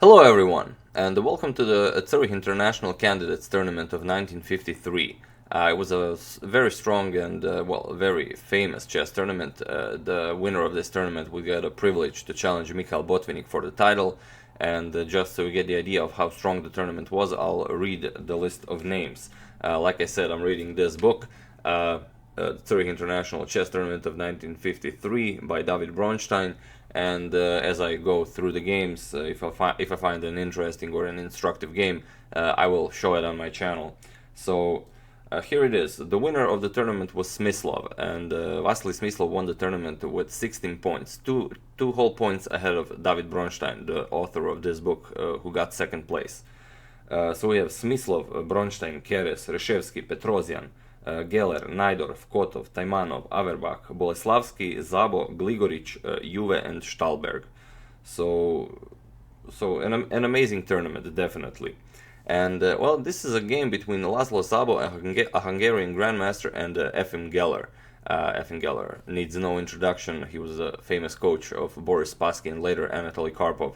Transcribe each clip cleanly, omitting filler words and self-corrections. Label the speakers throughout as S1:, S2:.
S1: Hello everyone, and welcome to the Zurich International Candidates Tournament of 1953. It was a very strong and, very famous chess tournament. The winner of this tournament will get a privilege to challenge Mikhail Botvinnik for the title, and just so you get the idea of how strong the tournament was, I'll read the list of names. Like I said, I'm reading this book, Zurich International Chess Tournament of 1953 by David Bronstein. And as I go through the games, if I find an interesting or an instructive game, I will show it on my channel. So here it is. The winner of the tournament was Smyslov, and Vasily Smyslov won the tournament with 16 points, two whole points ahead of David Bronstein, the author of this book, who got second place. So we have Smyslov, Bronstein, Keres, Reshevsky, Petrosian, Geller, Najdorf, Kotov, Taimanov, Averbach, Boleslavsky, Zabo, Gligoric, Juve, and Stahlberg. So an amazing tournament, definitely. And this is a game between Laszlo Zabo, a Hungarian grandmaster, and Efim Geller. Efim Geller needs no introduction. He was a famous coach of Boris Spassky and later Anatoly Karpov,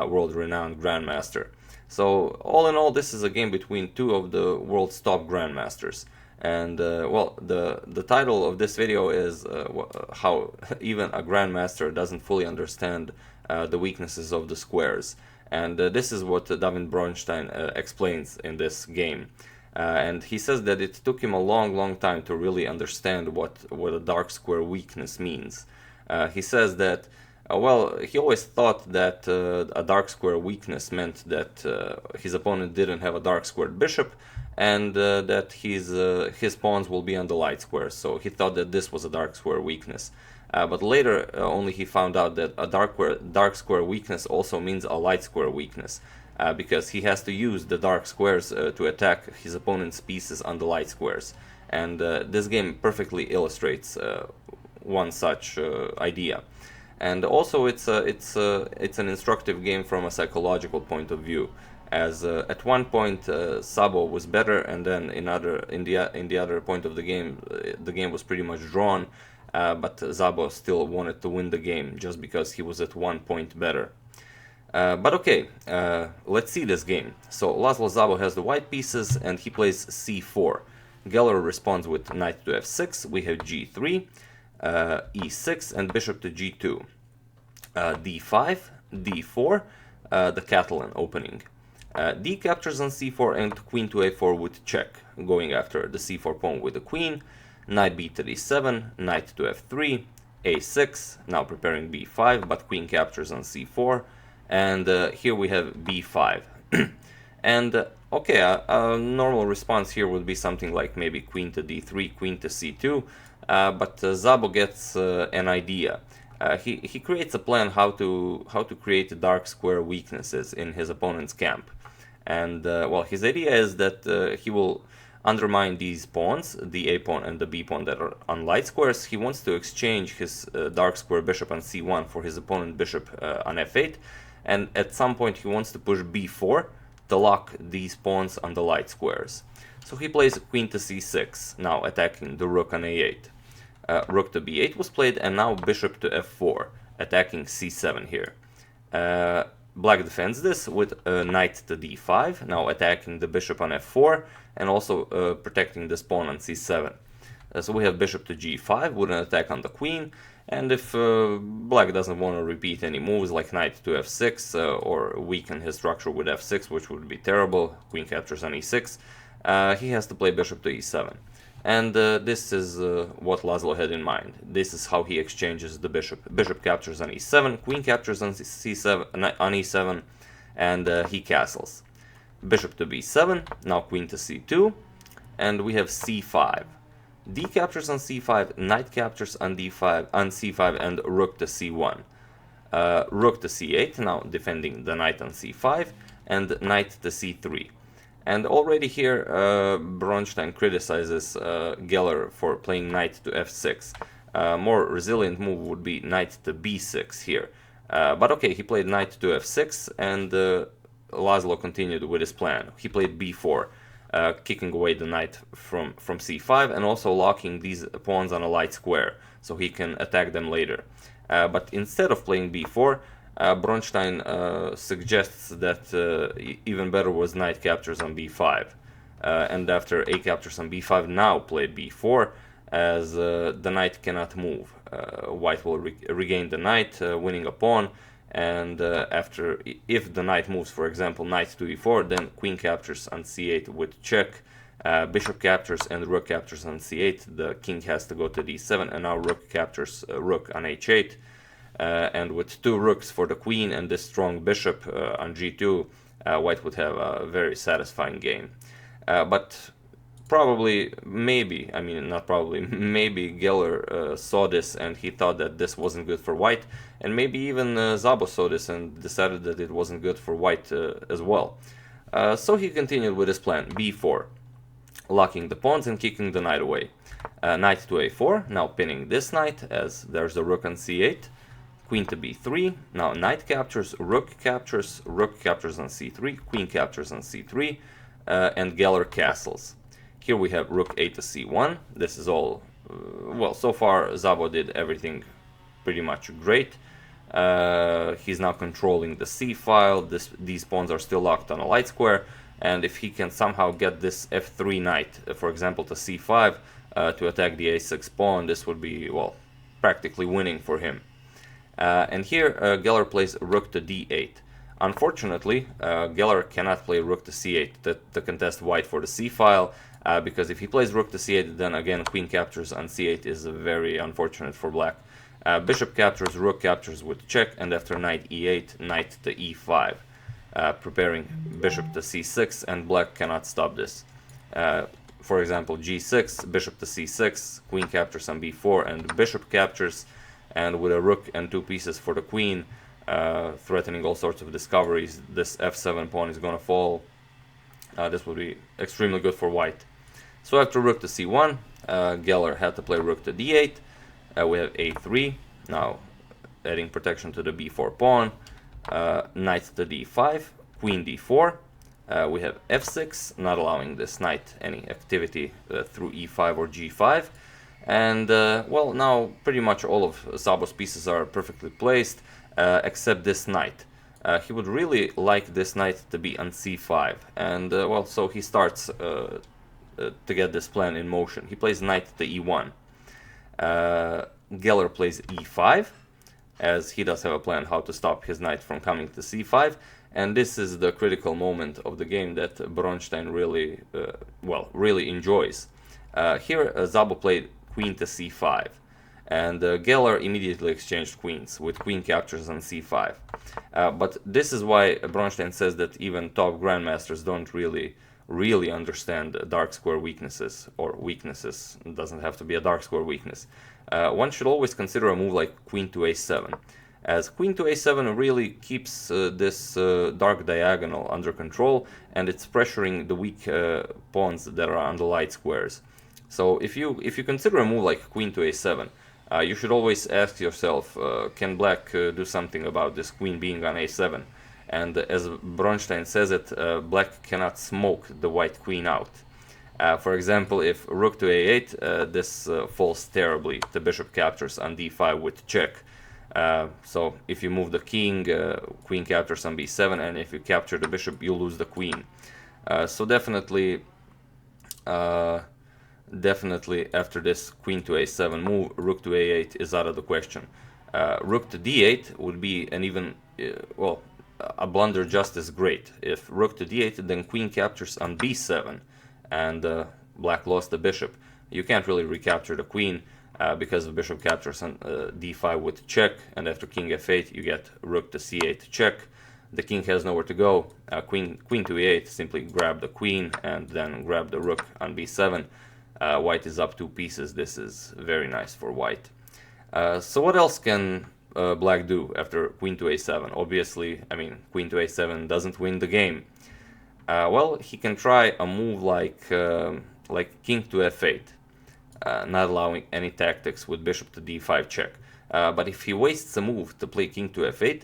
S1: world-renowned grandmaster. So all in all, this is a game between two of the world's top grandmasters. And the title of this video is how even a grandmaster doesn't fully understand the weaknesses of the squares. And this is what David Bronstein explains in this game. And he says that it took him a long time to really understand what a dark square weakness means. He says that he always thought that a dark square weakness meant that his opponent didn't have a dark squared bishop, and that his pawns will be on the light squares. So he thought that this was a dark square weakness. But later only he found out that a dark square weakness also means a light square weakness, because he has to use the dark squares to attack his opponent's pieces on the light squares. And this game perfectly illustrates one such idea. And also it's an instructive game from a psychological point of view, as at one point Szabo was better, and then in the other point of the game was pretty much drawn, but Szabo still wanted to win the game just because he was at 1 point better. But okay, let's see this game. So Laszlo Szabo has the white pieces and he plays c4. Geller responds with knight to f6. We have g3, e6, and bishop to g2. d5, d4, the Catalan opening. D captures on c4 and queen to a4 with check, going after the c4 pawn with the queen. Knight b3 e7, knight to f3, a6, now preparing b5, but queen captures on c4, and here we have b5. And okay, a normal response here would be something like maybe queen to d3, queen to c2, but Szabo gets an idea. He creates a plan how to create dark square weaknesses in his opponent's camp. And his idea is that he will undermine these pawns, the a pawn and the b pawn that are on light squares. He wants to exchange his dark square bishop on c1 for his opponent bishop on f8, and at some point he wants to push b4 to lock these pawns on the light squares. So he plays queen to c6, now attacking the rook on a8. Rook to b8 was played, and now bishop to f4, attacking c7 here. Black defends this with knight to d5, now attacking the bishop on f4, and also protecting this pawn on c7. So we have bishop to g5 with an attack on the queen, and if black doesn't want to repeat any moves like knight to f6 or weaken his structure with f6, which would be terrible, queen captures on e6, he has to play bishop to e7. And this is what Laszlo had in mind. This is how he exchanges the bishop. Bishop captures on e7, queen captures on e7, and he castles. Bishop to b7, now queen to c2, and we have c5. D captures on c5, knight captures on c5, and rook to c1. Rook to c8, now defending the knight on c5, and knight to c3. And already here, Bronstein criticizes Geller for playing knight to f6. More resilient move would be knight to b6 here. But okay, he played knight to f6, and Laszlo continued with his plan. He played b4, kicking away the knight from c5, and also locking these pawns on a light square, so he can attack them later. But instead of playing b4, Bronstein suggests that even better was knight captures on b5, and after a captures on b5, now play b4, as the knight cannot move. White will regain the knight, winning a pawn, and after, if the knight moves, for example, knight to e4, then queen captures on c8 with check, bishop captures and rook captures on c8, the king has to go to d7, and now rook captures rook on h8, and with two rooks for the queen and this strong bishop on g2, white would have a very satisfying game. But probably, maybe, I mean not probably, maybe Geller saw this and he thought that this wasn't good for white, and maybe even Szabo saw this and decided that it wasn't good for white as well. So he continued with his plan, b4, locking the pawns and kicking the knight away. Knight to a4, now pinning this knight as there's a rook on c8, queen to b3, now knight captures, rook captures on c3, queen captures on c3, and Geller castles. Here we have rook a to c1. This is all, well, so far Szabo did everything pretty much great. He's now controlling the c file. These pawns are still locked on a light square, and if he can somehow get this f3 knight, for example, to c5 to attack the a6 pawn, this would be, well, practically winning for him. And here Geller plays rook to d8. Unfortunately, Geller cannot play rook to c8 to contest white for the c file, because if he plays rook to c8, then again queen captures on c8 is very unfortunate for black. Bishop captures, rook captures with check, and after knight e8, knight to e5, preparing bishop to c6, and black cannot stop this. For example, g6, bishop to c6, queen captures on b4, and bishop captures, and with a rook and two pieces for the queen, threatening all sorts of discoveries, this f7 pawn is going to fall. This would be extremely good for white. So after rook to c1, Geller had to play rook to d8. We have a3, now adding protection to the b4 pawn, knight to d5, queen d4. We have f6, not allowing this knight any activity through e5 or g5. And, well, now pretty much all of Szabo's pieces are perfectly placed, except this knight. He would really like this knight to be on c5, and, well, so he starts to get this plan in motion. He plays knight to e1. Geller plays e5, as he does have a plan how to stop his knight from coming to c5, and this is the critical moment of the game that Bronstein really, well, really enjoys. Here Szabo played queen to c5, and Geller immediately exchanged queens with queen captures on c5. But this is why Bronstein says that even top grandmasters don't really understand dark square weaknesses, or weaknesses. It doesn't have to be a dark square weakness. One should always consider a move like queen to a7, as queen to a7 really keeps this dark diagonal under control, and it's pressuring the weak pawns that are on the light squares. So if you consider a move like queen to a7, you should always ask yourself, can black do something about this queen being on a7? And as Bronstein says it, black cannot smoke the white queen out. For example, if rook to a8, this falls terribly. The bishop captures on d5 with check. So if you move the king, queen captures on b7, and if you capture the bishop, you lose the queen. So definitely after this queen to a7 move, rook to a8 is out of the question. Rook to d8 would be an even, well, a blunder just as great. If rook to d8, then queen captures on b7, and black lost the bishop. You can't really recapture the queen because of bishop captures on d5 with check, and after king f8 you get rook to c8 check. The king has nowhere to go. Queen to e8, simply grab the queen and then grab the rook on b7. White is up two pieces. This is very nice for white. So what else can black do after queen to a7? Obviously, I mean, queen to a7 doesn't win the game. Well, he can try a move like king to f8, not allowing any tactics with bishop to d5 check. But if he wastes a move to play king to f8,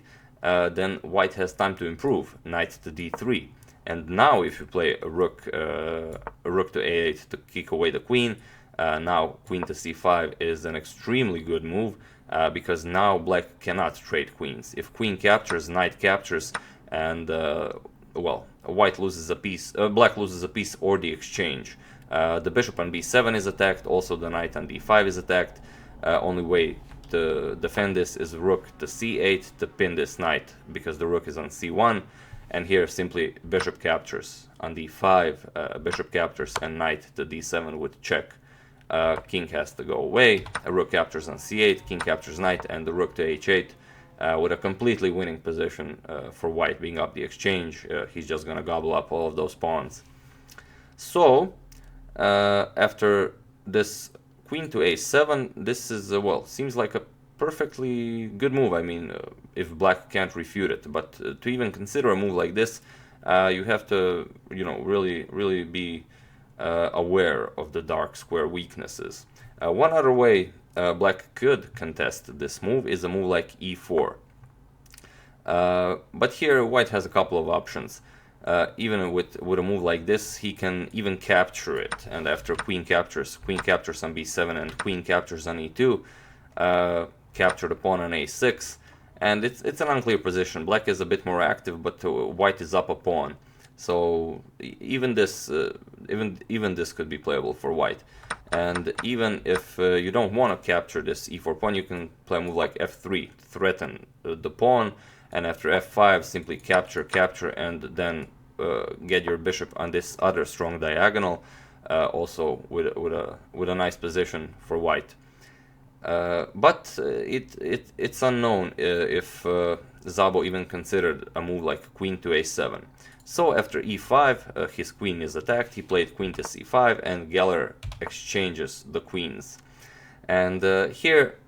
S1: then white has time to improve, knight to d3. And now if you play a rook to a8 to kick away the queen, now queen to c5 is an extremely good move. because now black cannot trade queens. If queen captures, knight captures, and well, white loses a piece, black loses a piece or the exchange. The bishop on b7 is attacked, also the knight on d5 is attacked. Only way to defend this is rook to c8 to pin this knight, because the rook is on c1, and here simply bishop captures on d5, bishop captures, and knight to d7 with check. King has to go away, a rook captures on c8, king captures knight, and the rook to h8, with a completely winning position for white being up the exchange. He's just gonna gobble up all of those pawns. So after this queen to a7, this is well, seems like a perfectly good move. I mean, if black can't refute it, but to even consider a move like this, you have to, you know, really be aware of the dark square weaknesses. One other way black could contest this move is a move like e4. But here white has a couple of options. Even with a move like this, he can even capture it, and after queen captures on b7 and queen captures on e2, capture the pawn on a6, and it's an unclear position. Black is a bit more active, but white is up a pawn, so even this could be playable for white. And even if you don't want to capture this e4 pawn, you can play a move like f3, threaten the pawn, and after f5 simply capture, and then get your bishop on this other strong diagonal, also with a nice position for white. But it's unknown if Szabo even considered a move like queen to a7. So after e5, his queen is attacked. He played queen to c5, and Geller exchanges the queens. And here,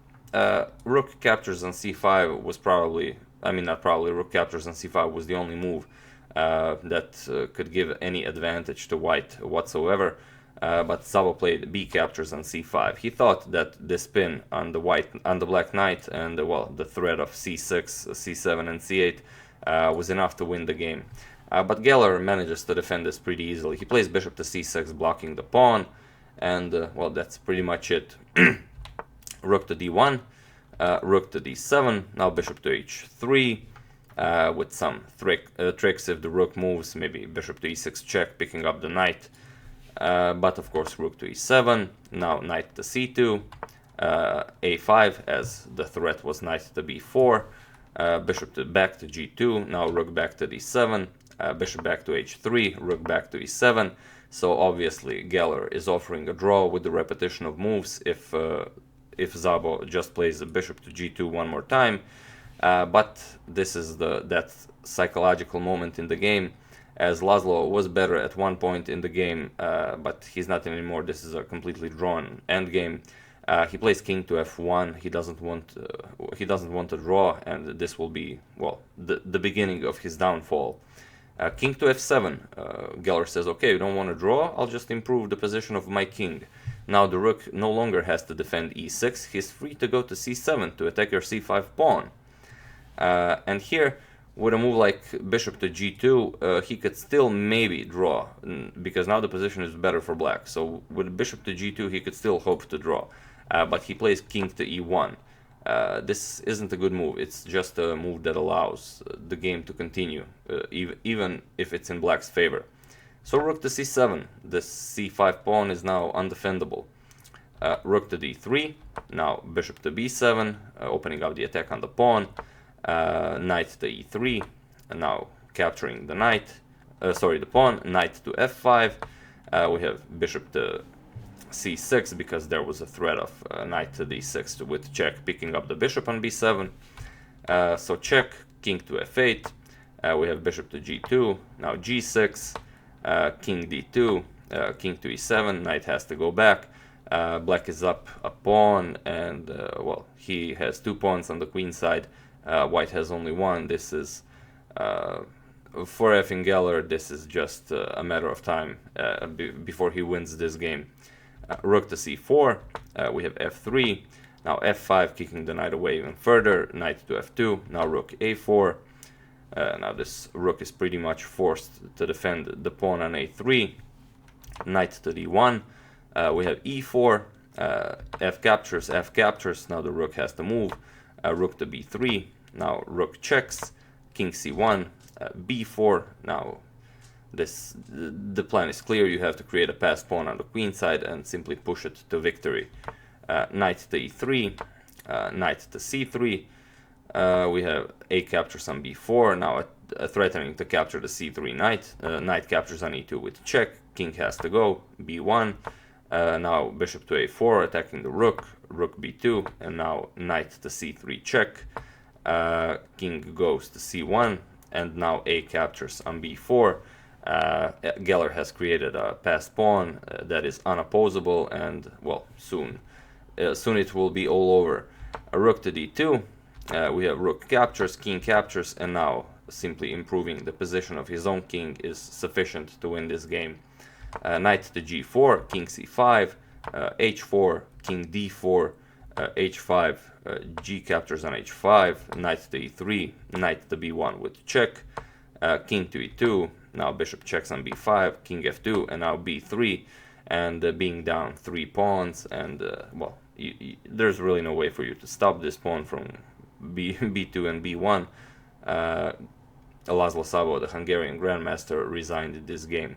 S1: rook captures on c5 was probably, I mean, not probably, rook captures on c5 was the only move that could give any advantage to white whatsoever. But Szabo played b captures on c5. He thought that this pin on the black knight and well, the threat of c6, c7, and c8 was enough to win the game. But Geller manages to defend this pretty easily. He plays bishop to c6, blocking the pawn, and well, that's pretty much it. Rook to d1, rook to d7, now bishop to h3, with some tricks. If the rook moves, maybe bishop to e6 check, picking up the knight. But of course, rook to e7, now knight to c2, a5, as the threat was knight to b4, bishop back to g2, now rook back to d7, bishop back to h3, rook back to e7. So obviously Geller is offering a draw with the repetition of moves if Szabo just plays the bishop to g2 one more time. But this is that psychological moment in the game, as Laszlo was better at one point in the game, but he's not anymore. This is a completely drawn endgame. He plays king to f1. He doesn't want to draw, and this will be, well, the beginning of his downfall. King to f7. Geller says, okay, you don't want to draw, I'll just improve the position of my king. Now the rook no longer has to defend e6. He's free to go to c7 to attack your c5 pawn. And here, with a move like bishop to g2, he could still maybe draw, because now the position is better for black. So with bishop to g2, he could still hope to draw. But he plays king to e1. This isn't a good move. It's just a move that allows the game to continue, even if it's in black's favor. So rook to c7. The c5 pawn is now undefendable. Rook to d3. Now bishop to b7, opening up the attack on the pawn. Knight to e3, and now capturing the the pawn. Knight to f5. We have bishop to c6, because there was a threat of knight to d6 with check, picking up the bishop on b7. So check, king to f8. We have bishop to g2, now g6, king d2, king to e7. Knight has to go back. Black is up a pawn, and well, he has 2 pawns on the queen side. White has only 1. This is, for effing Geller, this is just a matter of time before he wins this game. Rook to c4, we have f3, now f5, kicking the knight away even further, knight to f2, now rook a4. Now this rook is pretty much forced to defend the pawn on a3, knight to d1, we have e4, F captures, now the rook has to move, rook to b3, now rook checks, king c1, b4, now the plan is clear, you have to create a passed pawn on the queen side and simply push it to victory. Knight to e3, knight to c3, we have a captures on b4, now threatening to capture the c3 knight, knight captures on e2 with check, king has to go, b1, now bishop to a4 attacking the rook, rook b2, and now knight to c3 check, king goes to c1, and now a captures on b4. Geller has created a passed pawn that is unopposable, and well, soon it will be all over. A rook to d2, we have rook captures, king captures, and now simply improving the position of his own king is sufficient to win this game. Knight to g4, king c5, h4, king d4, h5, g captures on h5, knight to e3, knight to b1 with check, king to e2, now bishop checks on b5, king f2, and now b3, and being down 3 pawns, and well, there's really no way for you to stop this pawn from b2 and b1. Laszlo Sabo, the Hungarian grandmaster, resigned this game.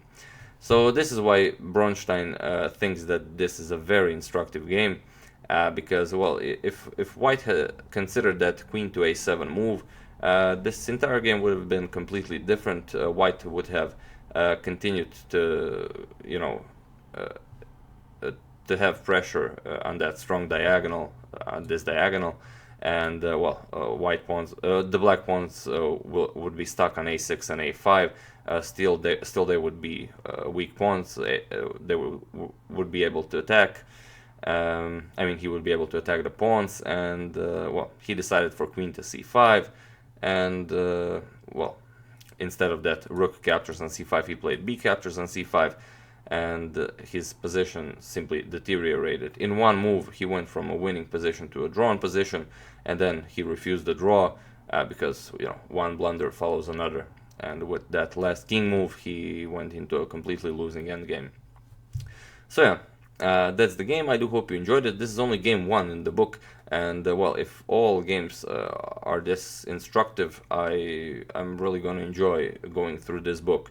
S1: So this is why Bronstein thinks that this is a very instructive game, because, well, if White had considered that queen to a7 move, this entire game would have been completely different. White would have continued to, you know, to have pressure on that strong diagonal, on this diagonal, and well, white pawns, the black pawns would be stuck on a6 and a5. Still they would be weak pawns. They would be able to attack. I mean, he would be able to attack the pawns, and well, he decided for queen to c5, and well, instead of that rook captures on c5, he played b captures on c5, and his position simply deteriorated. In one move, he went from a winning position to a drawn position, and then he refused the draw because, you know, one blunder follows another. And with that last king move, he went into a completely losing endgame. So yeah, that's the game. I do hope you enjoyed it. This is only game 1 in the book, and well, if all games are this instructive, I'm really going to enjoy going through this book.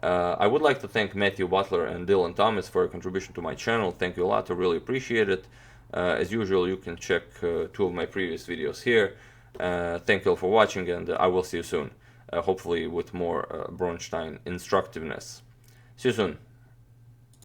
S1: I would like to thank Matthew Butler and Dylan Thomas for your contribution to my channel. Thank you a lot, I really appreciate it. As usual, you can check 2 of my previous videos here. Thank you all for watching, and I will see you soon, hopefully with more Bronstein instructiveness. See you soon.